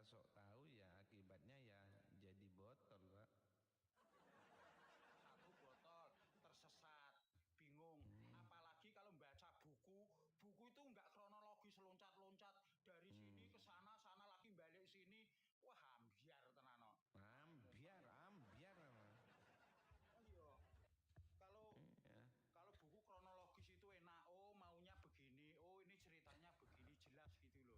sok tahu ya akibatnya ya jadi botol, Pak. Satu botol tersesat, bingung. Apalagi kalau baca buku, buku itu nggak kronologis loncat-loncat dari sini ke sana, sana lagi balik sini. Wah, ambiar tenano. Ambiar memang. Oh iya, kalau Iya. kalau buku kronologis itu enak. Oh, maunya begini. Oh, ini ceritanya begini jelas gitu loh.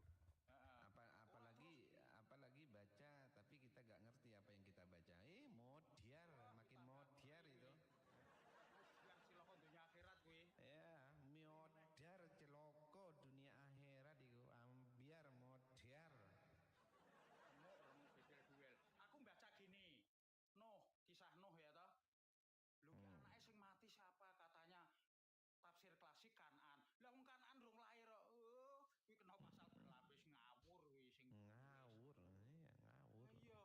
Heeh. Wah, terus Apalagi baca tapi kita nggak ngerti apa yang kita baca. Modiar, wah makin kita nggak modiar ngerti itu. weh. Biar ciloko dunia akhirat weh. Ya, modar celoko dunia akhirat itu ambiar modiar. Remuk remuk bedel duel. Aku baca gini. Nuh, kisah Nuh ya toh. Lu ki anaknya sing mati siapa katanya? Tafsir klasik Kanan. Lah wong Kanan rong lahir kok. Kuwi kena pasal berlapis ngawur kuwi sing Ngawur, iya ngawur. lah iya.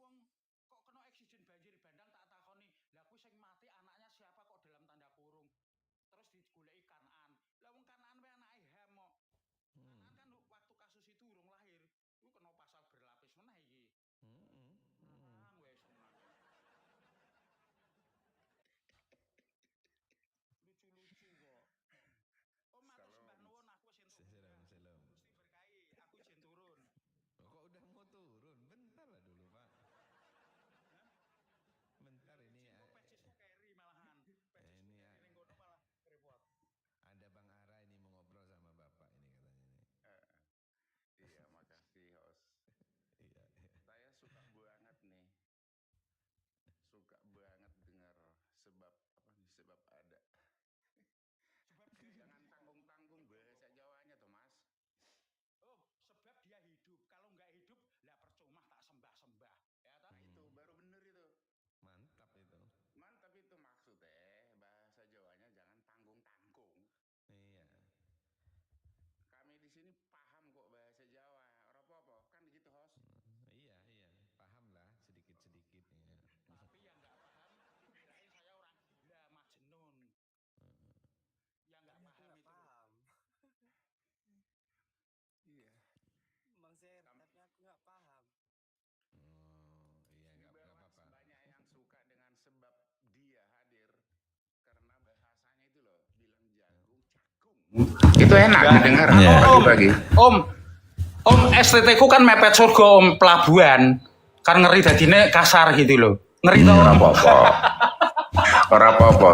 Wong kok kena eksiden banjir bandang tak takoni. Lah kuwi sing mati anaknya siapa kok dalam tanda kurung. Terus digoleki Kanan. Lah wong Kanan wae anake Ham kok. Kanan kan waktu kasus itu urung lahir. Kuwi kena pasal berlapis meneh iki. Nang wes seneng. Lucu-lucu kok. Oh, matur sembah nuwun aku wis entuk munggah. Selam. Gusti berkahi, aku jen turun. Kok udah mau turun? Bentar lah dulu, Pak. Hah? Bentar ini Izin kok pecisku carry malahan. Pecisku ini carry ning kono malah repot. ada Bang Ara ini mau ngobrol sama Bapak ini katanya nih. Iya, makasih host. Iya. Saya suka banget nih. Suka banget dengar sebab apa nih sebab ada. Sebab Jangan tanggung-tanggung bahasa Jawanya tuh, Mas. Oh, sebab dia hidup. Kalau nggak hidup, lah percuma tak sembah-sembah. Ya toh? Nah, itu baru bener itu. Mantap itu. Mantap itu maksudnya bahasa Jawanya jangan tanggung-tanggung. Iya. Kami di sini paham kok bahasa Jawa. Ora apa-apa, kan gitu, host. Iya, paham lah sedikit-sedikit ya. Tapi yang nggak paham, dikirain saya orang gila, Majnun. Yang nggak paham itu. Paham. Iya. Bang Ser, tapi aku nggak paham. Iya nggak apa-apa. Banyak yang suka dengan sebab dia hadir karena bahasanya itu loh, bilang jagung cakung. Itu enak dengar pagi-pagi. Om STT ku kan mepet surga om pelabuhan. Kan ngeri dadine kasar gitu loh. Ngeri toh. Ora apa-apa. Ora apa-apa.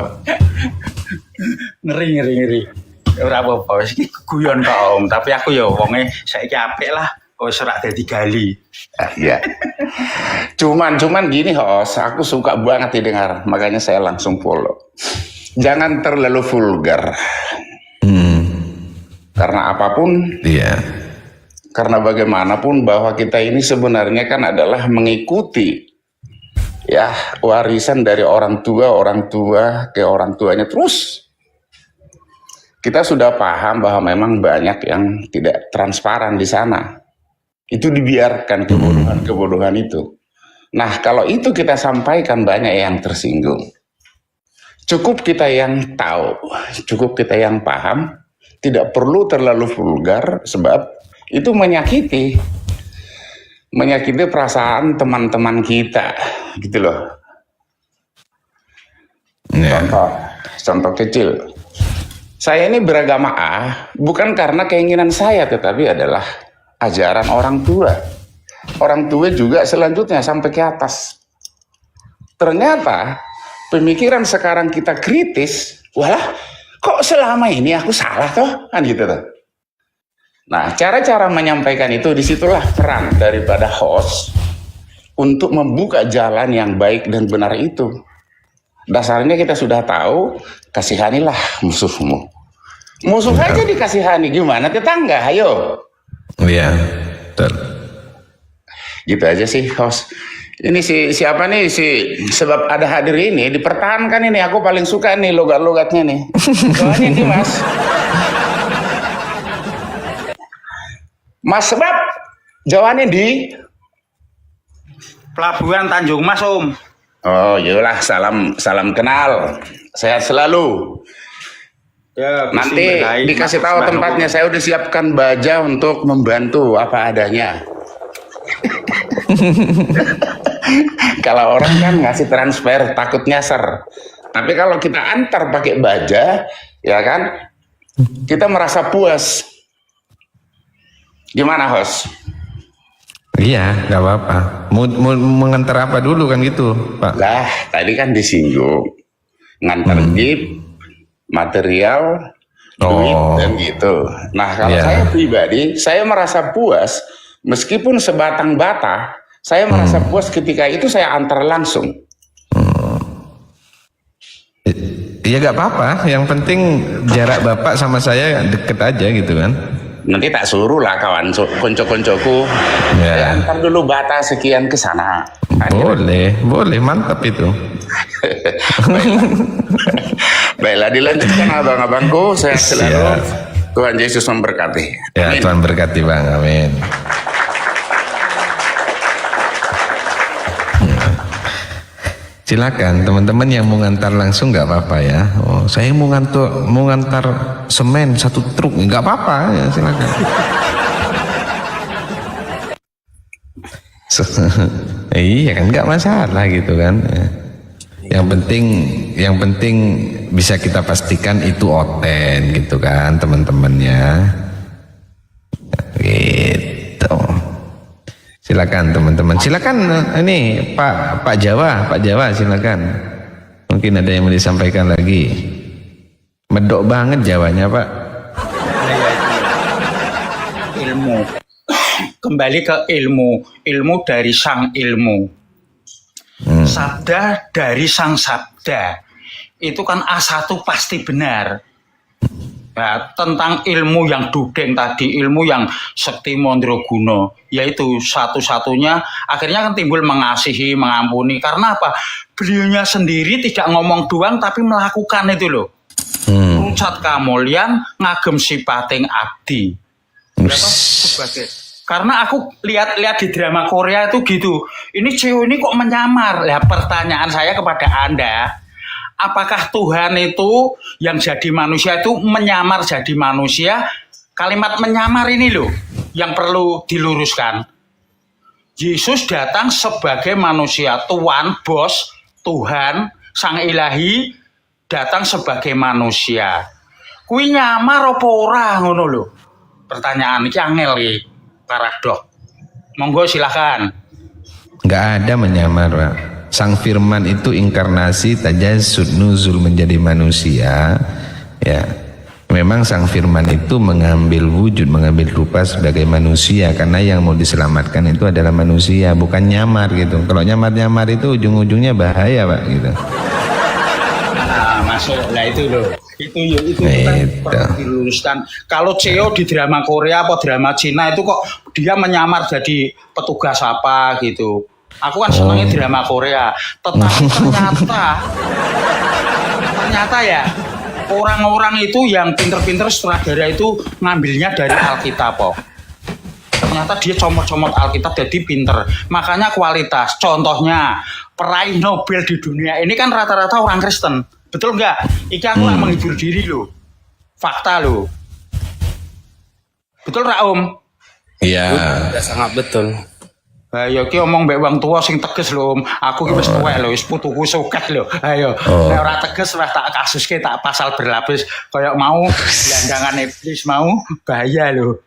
Ngeri. Ora apa-apa, iki guyon tok om, tapi aku ya wonge saiki apik lah. Wis ora dadi gali. Iya. Cuman gini host, aku suka banget didengar, makanya saya langsung follow. Jangan terlalu vulgar. Karena apapun, Iya. karena bagaimanapun bahwa kita ini sebenarnya kan adalah mengikuti ya warisan dari orang tua ke orang tuanya terus. Kita sudah paham bahwa memang banyak yang tidak transparan di sana. Itu dibiarkan kebodohan itu. Nah, kalau itu kita sampaikan banyak yang tersinggung. Cukup kita yang tahu, cukup kita yang paham, tidak perlu terlalu vulgar sebab itu menyakiti perasaan teman-teman kita, gitu loh. Contoh kecil. Saya ini beragama A bukan karena keinginan saya, tetapi adalah ajaran orang tua. Orang tua juga selanjutnya sampai ke atas. Ternyata pemikiran sekarang kita kritis, walah kok selama ini aku salah toh, kan gitu toh. Nah, cara-cara menyampaikan itu disitulah peran daripada host untuk membuka jalan yang baik dan benar itu. Dasarnya kita sudah tahu, kasihanilah musuhmu. Musuh aja dikasihani, gimana tetangga, ayo. Iya, betul. Gitu aja sih host. Ini siapa nih sebab ada hadir ini dipertahankan ini, aku paling suka nih logat-logatnya nih. Soalnya nih Mas sebab jawabannya di Pelabuhan Tanjung Mas om. Oh iyalah, salam kenal, sehat selalu. Ya, Nanti dikasih tahu tempatnya, saya udah siapkan baja untuk membantu apa adanya. Kalau orang kan ngasih transfer takut nyasar. Tapi kalau kita antar pakai baja, ya kan, kita merasa puas. Gimana, host? Iya, nggak apa-apa. Mau mengantar apa dulu kan gitu, Pak? Lah, tadi kan disinggung ngantar gift, material, duit dan gitu. Nah, kalau saya pribadi, saya merasa puas meskipun sebatang bata. Saya merasa puas ketika itu saya antar langsung. Iya nggak apa-apa. Yang penting jarak Bapak sama saya deket aja gitu kan. Nanti tak suruh lah kawan konco-koncoku, Ya. antar dulu bata sekian ke sana. Boleh, mantap itu. Baiklah, dilanjutkan abang-abangku, saya selalu. Siap. Tuhan Yesus memberkati. Ya, Amin. Tuhan berkati Bang, amin. Silakan teman-teman yang mau ngantar langsung nggak apa-apa ya. Oh, saya mau ngantar semen 1 truk nggak apa-apa ya, silakan. Iya kan nggak masalah gitu kan. Yang penting bisa kita pastikan itu oten gitu kan teman-temannya. Gitu. Silakan teman-teman. Silakan ini Pak Jawa silakan. Mungkin ada yang mau disampaikan lagi. Medok banget Jawanya Pak. Ilmu. Kembali ke ilmu dari sang ilmu. Sabda dari sang sabda. Itu kan A1 pasti benar. Ya, tentang ilmu yang dudeng tadi, ilmu yang sekti mandraguna, yaitu satu-satunya akhirnya kan timbul mengasihi, mengampuni. Karena apa? Beliaunya sendiri tidak ngomong doang tapi melakukan itu loh. Rucat kamulyan ngagem sipating abdi. Sebagai karena aku lihat di drama Korea itu gitu. Ini cewek ini kok menyamar. Lah pertanyaan saya kepada Anda, apakah Tuhan itu yang jadi manusia itu menyamar jadi manusia? Kalimat menyamar ini loh yang perlu diluruskan. Yesus datang sebagai manusia, Tuhan, bos, Tuhan, Sang Ilahi datang sebagai manusia. Kuwi nyamar apa ora ngono lho? Pertanyaan iki angel iki, paradok. Monggo silakan. Nggak ada menyamar Pak. Sang Firman itu inkarnasi tajasud nuzul menjadi manusia. Ya, memang Sang Firman itu mengambil wujud, mengambil rupa sebagai manusia karena yang mau diselamatkan itu adalah manusia, bukan nyamar gitu. Kalau nyamar-nyamar itu ujung-ujungnya bahaya Pak gitu. Nah, masuk lah itu loh. Itu kan perlu diluruskan. Kalau CEO di drama Korea atau drama Cina itu kok dia menyamar jadi petugas apa gitu. Aku kan senangnya drama Korea, tetapi ternyata ya orang-orang itu yang pinter-pinter sutradara itu ngambilnya dari Alkitab kok. Ternyata dia comot-comot Alkitab jadi pinter, makanya kualitas. Contohnya peraih Nobel di dunia ini kan rata-rata orang Kristen, betul nggak? Iki aku nggak menghibur diri loh, fakta loh, betul Ra Om? Iya. Udah sangat betul. Ayo ki omong mbek wong tua sing tegas lho Om. Aku ki wis tuwek lho, wis putuku suket lho. Ayo, nek ora tegas wis tak kasuske tak pasal berlapis koyo mau gelandangan iblis mau bahaya lho.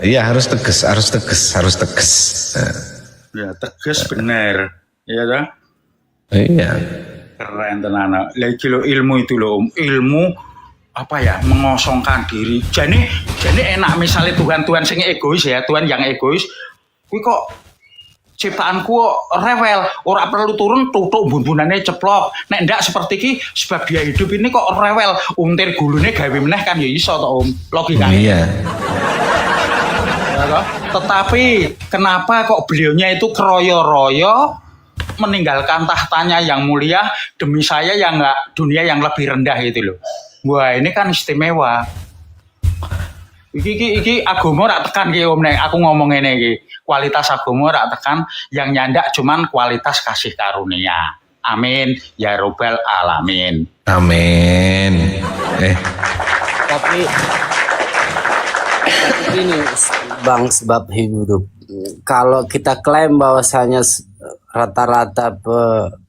Iya harus tegas. Ya tegas bener. Iya dah. Iya. Keren tenan. Lah iki lho ilmu itu lho Om. Ilmu apa ya, mengosongkan diri. Jadi enak misalnya Tuhan sing egois ya, Tuhan yang egois. Kuwi kok ciptaanku rewel, ora perlu turun tutuk bumbunane ceplok. Nek ndak seperti iki sebab dia hidup ini kok rewel, untir gulune gawe meneh kan ya iso to Om. Logikane. Iya. Ya, tetapi kenapa kok beliaunya itu keroyo-royo meninggalkan tahtanya yang mulia demi saya yang enggak dunia yang lebih rendah itu loh. Wah ini kan istimewa. Iki agama rak tekan ki Om nek aku ngomong ngene iki. Kualitas agama rak tekan, yang nyandak cuman kualitas kasih karunia. Amin ya robbal alamin. Amin. Ini Bang, sebab hidup. Kalau kita klaim bahwasanya rata-rata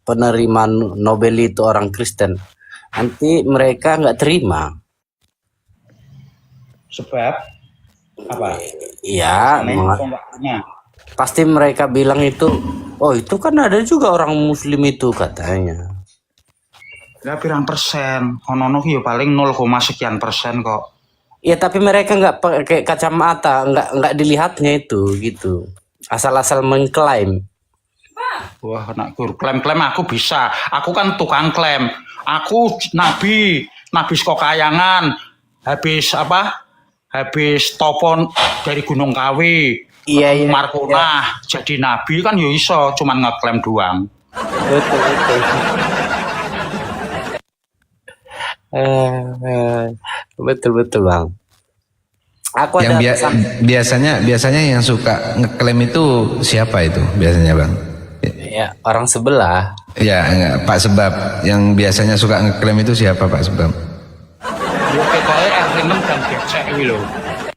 penerima Nobel itu orang Kristen, nanti mereka nggak terima. Sebab apa? Ya, Aneh kok nggak punya. pasti mereka bilang itu, oh itu kan ada juga orang Muslim itu katanya. Ya pirang persen, ono ya paling 0, sekian persen kok. Ya tapi mereka nggak pakai kacamata, nggak dilihatnya itu gitu. Asal-asal mengklaim. Wah, anakku klaim-klaim aku bisa. Aku kan tukang klaim. Aku nabi saka Kayangan. Habis apa? Habis topon dari Gunung Kawi. Iya, ketemu iya, Markonah jadi nabi kan yo iso, cuman ngeklaim doang. Betul, betul. Betul, betul Bang. Aku Yang ada pesan. biasanya yang suka ngeklaim itu siapa itu biasanya Bang? Ya, orang sebelah. Ya enggak, Pak Sebab. Yang biasanya suka ngeklaim itu siapa Pak Sebab? Yo ketoke RT 6 gang becek kuwi lho.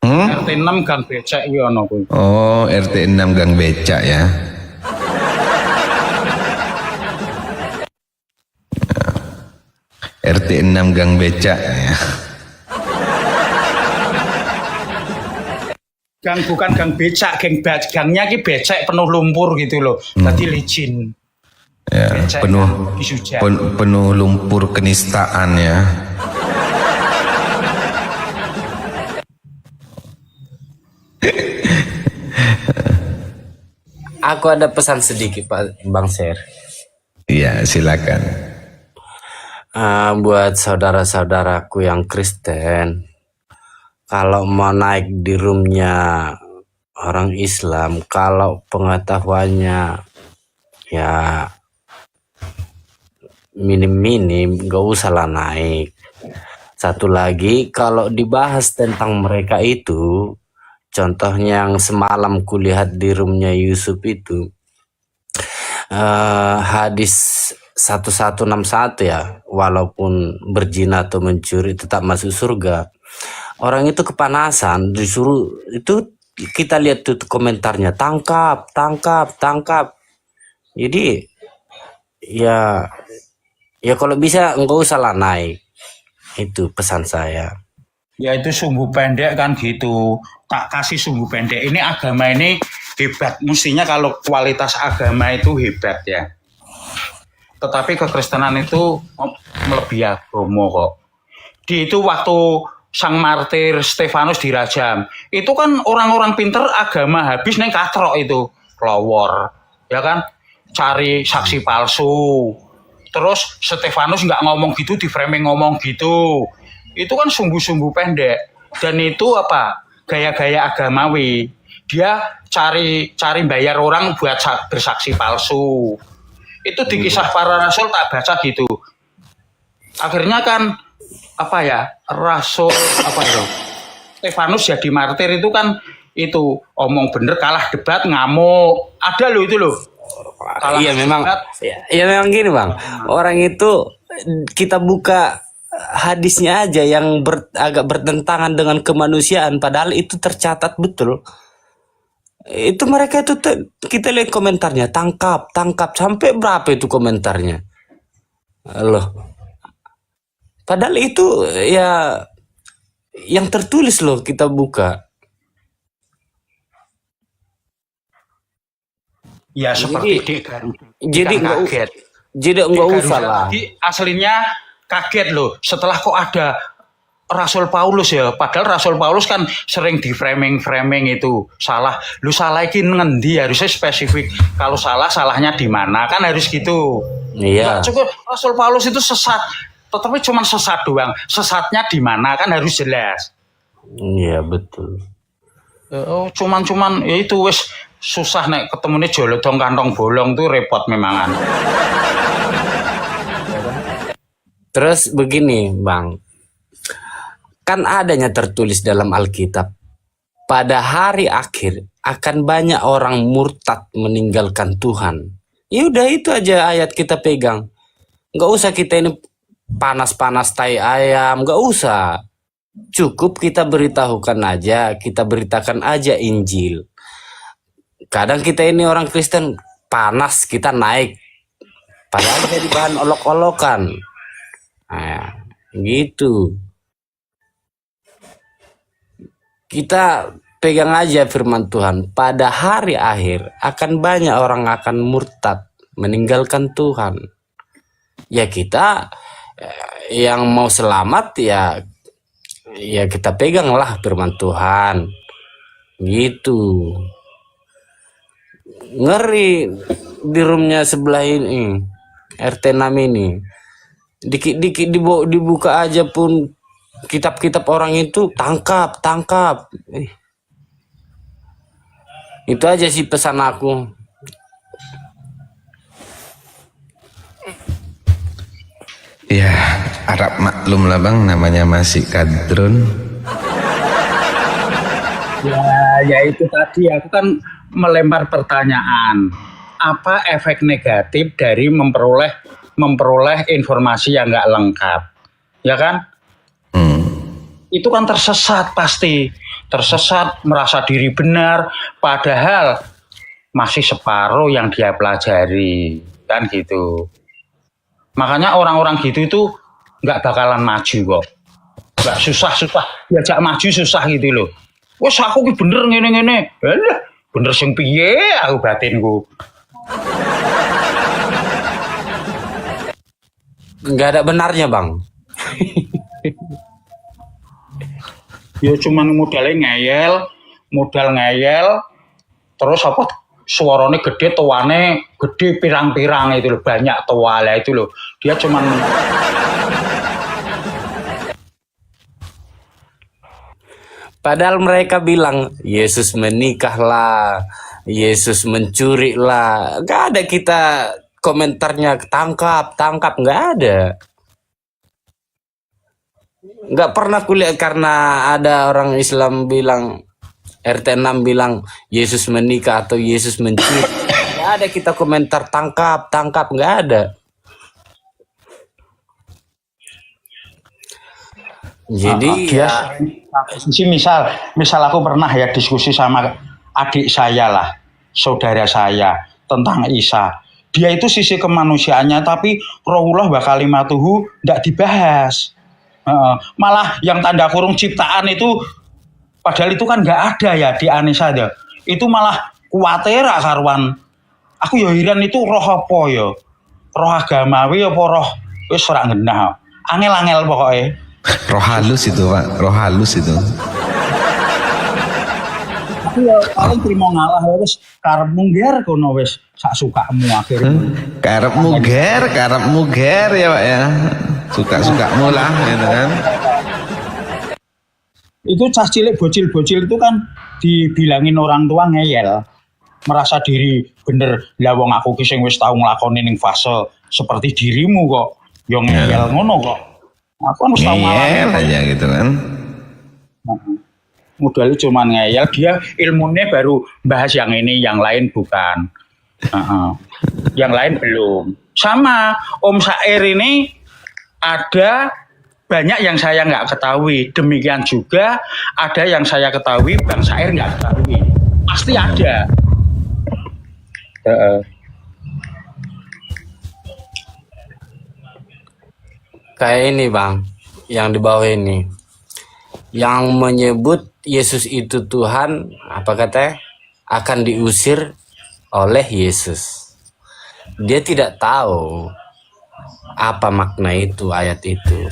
RT 6 gang becek kuwi ono kuwi. Oh, RT 6 Gang Becak ya. RT 6 Gang Becak ya. Gang bukan gang becak, gangnya ki becek penuh lumpur gitu loh. Tadi licin. Ya, Becek, penuh disuja. penuh lumpur kenistaan ya. Aku ada pesan sedikit Pak Bang Ser. Iya, silakan. Buat saudara-saudaraku yang Kristen, kalau mau naik di roomnya orang Islam, kalau pengetahuannya ya minim-minim, gak usah lah naik. Satu lagi, kalau dibahas tentang mereka itu, contohnya yang semalam kulihat di roomnya Yusuf itu, hadis 1161 ya, walaupun berzina atau mencuri tetap masuk surga. Orang itu kepanasan, disuruh itu, kita lihat tuh komentarnya, tangkap, tangkap, tangkap. Jadi ya kalau bisa enggak usah lah naik. Itu pesan saya. Ya itu sumbu pendek kan gitu. Tak kasih sumbu pendek. Ini agama ini hebat. Mestinya kalau kualitas agama itu hebat ya. Tetapi kekristenan itu melebihi agama kok. Di itu waktu sang martir Stefanus dirajam. Itu kan orang-orang pinter agama habis neng katrok itu. Lowor. Ya kan? Cari saksi palsu. Terus Stefanus nggak ngomong gitu, di framing ngomong gitu. Itu kan sumbu-sumbu pendek. Dan itu apa? Gaya-gaya agamawi. Dia cari bayar orang buat bersaksi palsu. Itu di kisah para rasul tak baca gitu. Akhirnya kan apa ya? Rasul apa itu? Stefanus jadi martir itu kan itu omong bener, kalah debat, ngamuk. Ada loh itu loh. Iya memang, ya memang gini Bang. Orang itu kita buka hadisnya aja yang agak bertentangan dengan kemanusiaan, padahal itu tercatat betul. Itu mereka itu kita lihat komentarnya, tangkap, tangkap, sampai berapa itu komentarnya. Loh. Padahal itu ya yang tertulis loh, kita buka. Ya seperti Dek Garuda. Jadi Kan enggak kaget. Jadi Dek enggak Garuda usah lah. tadi aslinya kaget loh. Setelah kok ada Rasul Paulus ya. Padahal Rasul Paulus kan sering di framing itu salah. Lu salah iki ngendi, harusnya spesifik. Kalau salah, salahnya di mana? Kan harus gitu. Iya. Nggak cukup Rasul Paulus itu sesat. Tetapi cuma sesat doang. Sesatnya di mana kan harus jelas. Iya betul. Oh, cuman ya itu wis susah nek ketemunya jolodong kantong bolong tuh repot memangan. Terus begini Bang, kan adanya tertulis dalam Alkitab, pada hari akhir akan banyak orang murtad meninggalkan Tuhan. Ya udah itu aja ayat kita pegang. Nggak usah kita ini panas-panas tai ayam, nggak usah. cukup kita beritahukan aja, kita beritakan aja Injil. Kadang kita ini orang Kristen panas, kita naik, padahal jadi bahan olok-olokan. Nah, gitu. Kita pegang aja firman Tuhan. Pada hari akhir akan banyak orang akan murtad, meninggalkan Tuhan. Ya kita yang mau selamat ya kita peganglah firman Tuhan. Gitu. Ngeri di roomnya sebelah ini, RT 6 ini. Dikit-dikit dibuka aja pun kitab-kitab orang itu tangkap. Itu aja sih pesan aku. Ya, Arab maklum lah bang, namanya masih kadrun. Ya itu tadi aku kan melempar pertanyaan. Apa efek negatif dari memperoleh informasi yang nggak lengkap? Ya kan? Itu kan tersesat pasti. Tersesat, merasa diri benar, padahal masih separuh yang dia pelajari. Kan gitu. Makanya orang-orang gitu itu nggak bakalan maju kok. Nggak susah-susah. Diajak maju susah gitu loh. Wes aku ki bener ngene-ngene. Alah, bener sing piye aku batinku. Nggak ada benarnya bang. Ya cuman modal ngeyel, terus apa suaranya gede, tuane gede pirang-pirang itu loh, banyak tuala itu loh. Dia cuman Padahal mereka bilang Yesus menikahlah, Yesus mencuri lah. Gak ada kita komentarnya tangkap, nggak ada. Nggak pernah kulihat karena ada orang Islam bilang, RT 6 bilang Yesus menikah atau Yesus mencuri. Nggak ada kita komentar tangkap, nggak ada. Jadi ya misal aku pernah ya diskusi sama adik saya lah, saudara saya tentang Isa. Dia itu sisi kemanusiaannya, tapi Rohullah wa kalimatuhu nggak dibahas. Malah yang tanda kurung ciptaan itu, padahal itu kan nggak ada ya di Anisa aja. Itu malah kuatir karuan. Aku ya heran itu roh apa ya? Roh agamawi apa roh wis ora ngenah. Angel-angel pokoknya. Roh halus itu pak, roh halus itu. Aku ya paling terima ngalah wis karepmu ger kono wis sak sukamu akhirnya. Karepmu ger ya pak ya. Suka-sukamu lah gitu kan. Itu cah cilik bocil-bocil itu kan dibilangin orang tua ngeyel. Merasa diri bener, lah wong aku ki sing wis tau nglakoni ning fase seperti dirimu kok. Yo ngeyel ngono kok. Aku kan wis tau ngeyel aja gitu kan. Modalnya cuma ngeyel, dia ilmunya baru bahas yang ini, yang lain bukan. Yang lain belum. Sama Om Sair ini ada banyak yang saya nggak ketahui. Demikian juga ada yang saya ketahui, Bang Sair nggak ketahui. Pasti ada. kayak ini bang, yang di bawah ini, yang menyebut Yesus itu Tuhan, apa katanya, akan diusir oleh Yesus. Dia tidak tahu apa makna itu, ayat itu.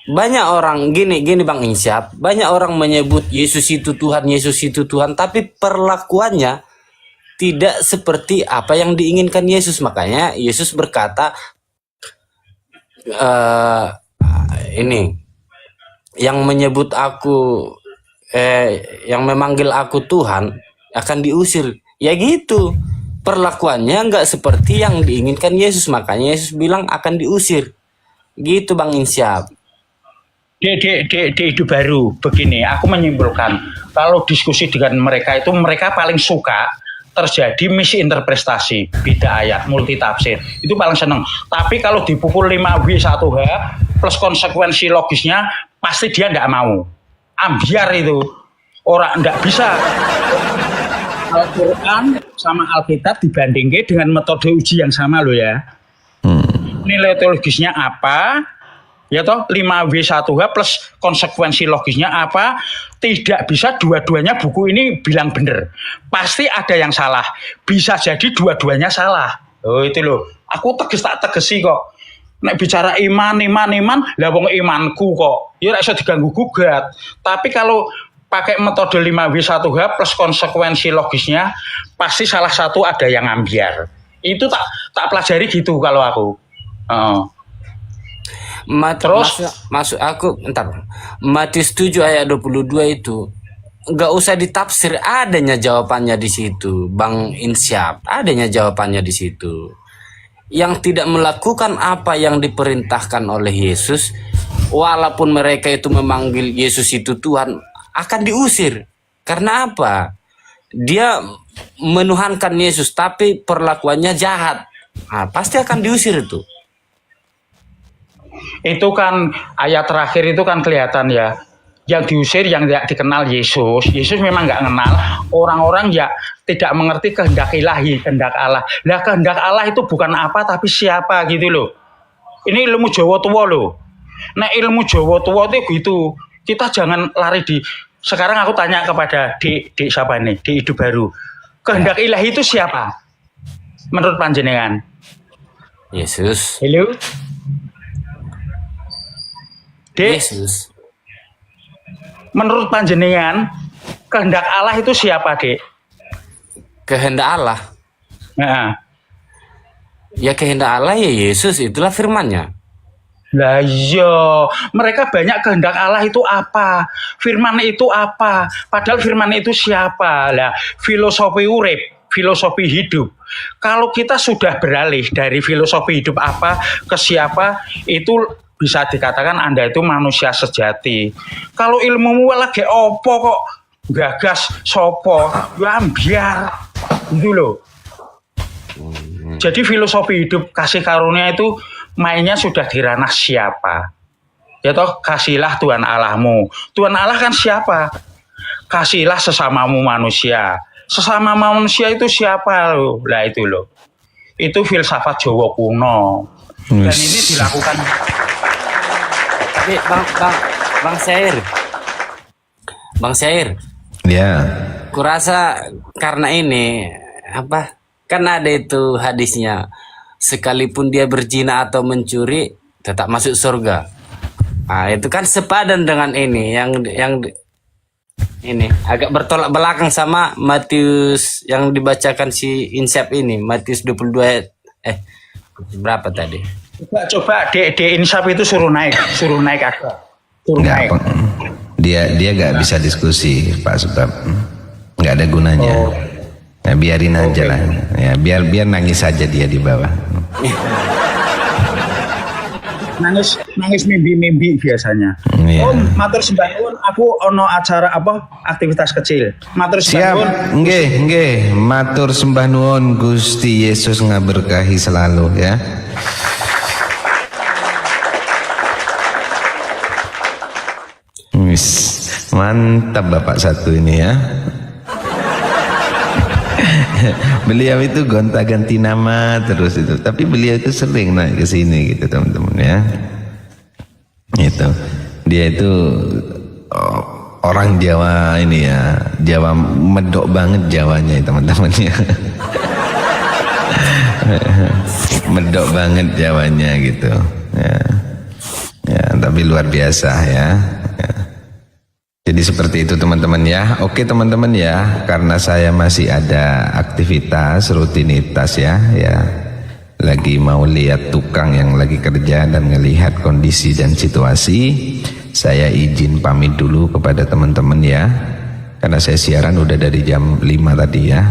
Banyak orang gini Bang Insyaf, banyak orang menyebut Yesus itu Tuhan, tapi perlakuannya tidak seperti apa yang diinginkan Yesus. Makanya Yesus berkata, ini yang menyebut aku, yang memanggil aku Tuhan akan diusir. Ya gitu. Perlakuannya nggak seperti yang diinginkan Yesus. Makanya Yesus bilang akan diusir. Gitu Bang Insyaf. Di Hidup Baru begini, aku menyimpulkan kalau diskusi dengan mereka itu, mereka paling suka terjadi misinterpretasi, beda ayat, multitafsir, itu paling seneng. Tapi kalau dipukul 5W 1H plus konsekuensi logisnya, pasti dia nggak mau. Ambiar itu orang nggak bisa. Al-Quran sama Alkitab dibandingkan dengan metode uji yang sama loh ya. Nilai teologisnya apa? Ya toh 5W1H plus konsekuensi logisnya apa? Tidak bisa dua-duanya buku ini bilang benar. Pasti ada yang salah. Bisa jadi dua-duanya salah. Oh itu loh. Aku tak tegesi kok. Nek bicara iman, lah wong imanku kok. Ya ora iso diganggu gugat. Tapi kalau pakai metode 5W1H plus konsekuensi logisnya, pasti salah satu ada yang ambiar. Itu tak pelajari gitu kalau aku. Terus masuk aku entar. Matius 7 ayat 22 itu nggak usah ditafsir, adanya jawabannya di situ, Bang Insyaf. Adanya jawabannya di situ. Yang tidak melakukan apa yang diperintahkan oleh Yesus, walaupun mereka itu memanggil Yesus itu Tuhan, akan diusir. Karena apa? Dia menuhankan Yesus tapi perlakuannya jahat. Nah, pasti akan diusir itu. Itu kan ayat terakhir itu kan kelihatan ya. Yang diusir yang tidak dikenal Yesus. Yesus memang nggak kenal. Orang-orang ya tidak mengerti kehendak ilahi, kehendak Allah. Lah kehendak Allah itu bukan apa tapi siapa gitu loh. Ini ilmu Jawa tua loh. Nah ilmu Jawa tua itu gitu. Kita jangan lari di. Sekarang aku tanya kepada di siapa nih? Di Hidup Baru. Kehendak ilahi itu siapa? Menurut panjenengan? Yesus. Halo? Dek, Yesus. menurut panjenengan kehendak Allah itu siapa, Dek? Kehendak Allah. Nah, Ya kehendak Allah ya Yesus, itulah firman-Nya. lah iya, mereka banyak kehendak Allah itu apa? Firman itu apa? Padahal firman itu siapa? Lah, filosofi urip, filosofi hidup. Kalau kita sudah beralih dari filosofi hidup apa ke siapa, itu bisa dikatakan Anda itu manusia sejati. Kalau ilmumu lagi opo kok gagas sopo, ya ambiar gitu loh. Jadi filosofi hidup kasih karunia itu mainnya sudah di ranah siapa. Ya toh, kasihlah Tuhan Allahmu. Tuhan Allah kan siapa? Kasihlah sesamamu manusia. Sesama manusia itu siapa loh? Lah itu loh. Itu filsafat Jawa kuno. Dan ini dilakukan. Tapi Bang Syair. Bang Syair. Ya. Kurasa karena ini apa? Kan ada itu hadisnya, sekalipun dia berzina atau mencuri tetap masuk surga. Nah, itu kan sepadan dengan ini yang ini agak bertolak belakang sama Matius yang dibacakan si Insyaf ini, Matius 22 berapa tadi? Coba di Insyaf itu suruh naik agak. Suruh Nggak naik. apa. Dia nggak bisa diskusi Pak, sebab nggak ada gunanya. Ya, biarin aja lah. Ya, biar nangis saja dia di bawah. Nangis mimpi biasanya. Iya. Oh, matur sembah nuwun, aku ono acara apa? Aktivitas kecil. Matur sembah Siap, nuwun. nggih. Matur sembah nuwun, Gusti Yesus ngaberkahi selalu ya. Wis, mantap Bapak satu ini ya. Beliau itu gonta-ganti nama terus itu, tapi beliau itu sering naik ke sini gitu teman-teman ya. Itu dia itu orang Jawa ini ya, Jawa medok banget Jawanya teman-teman ya. Medok banget Jawanya gitu ya. Ya, tapi luar biasa ya. Jadi seperti itu teman-teman ya. Oke teman-teman ya, karena saya masih ada aktivitas rutinitas ya, lagi mau lihat tukang yang lagi kerja dan ngelihat kondisi dan situasi. Saya izin pamit dulu kepada teman-teman ya, karena saya siaran udah dari jam 5 tadi ya.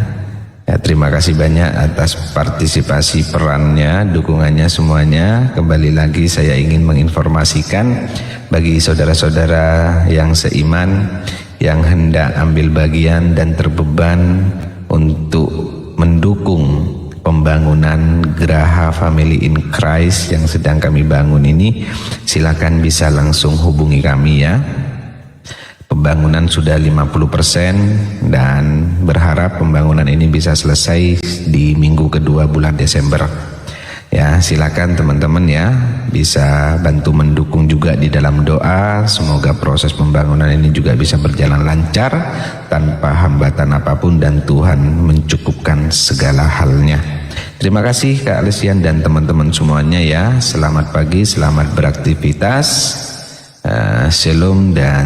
Terima kasih banyak atas partisipasi perannya, dukungannya semuanya. Kembali lagi saya ingin menginformasikan bagi saudara-saudara yang seiman, yang hendak ambil bagian dan terbeban untuk mendukung pembangunan Geraha Family in Christ yang sedang kami bangun ini, silakan bisa langsung hubungi kami ya. Pembangunan sudah 50% dan berharap pembangunan ini bisa selesai di minggu kedua bulan Desember. Ya, silakan teman-teman ya, bisa bantu mendukung juga di dalam doa. Semoga proses pembangunan ini juga bisa berjalan lancar tanpa hambatan apapun dan Tuhan mencukupkan segala halnya. Terima kasih Kak Alesian dan teman-teman semuanya ya. Selamat pagi, selamat beraktivitas. Shalom dan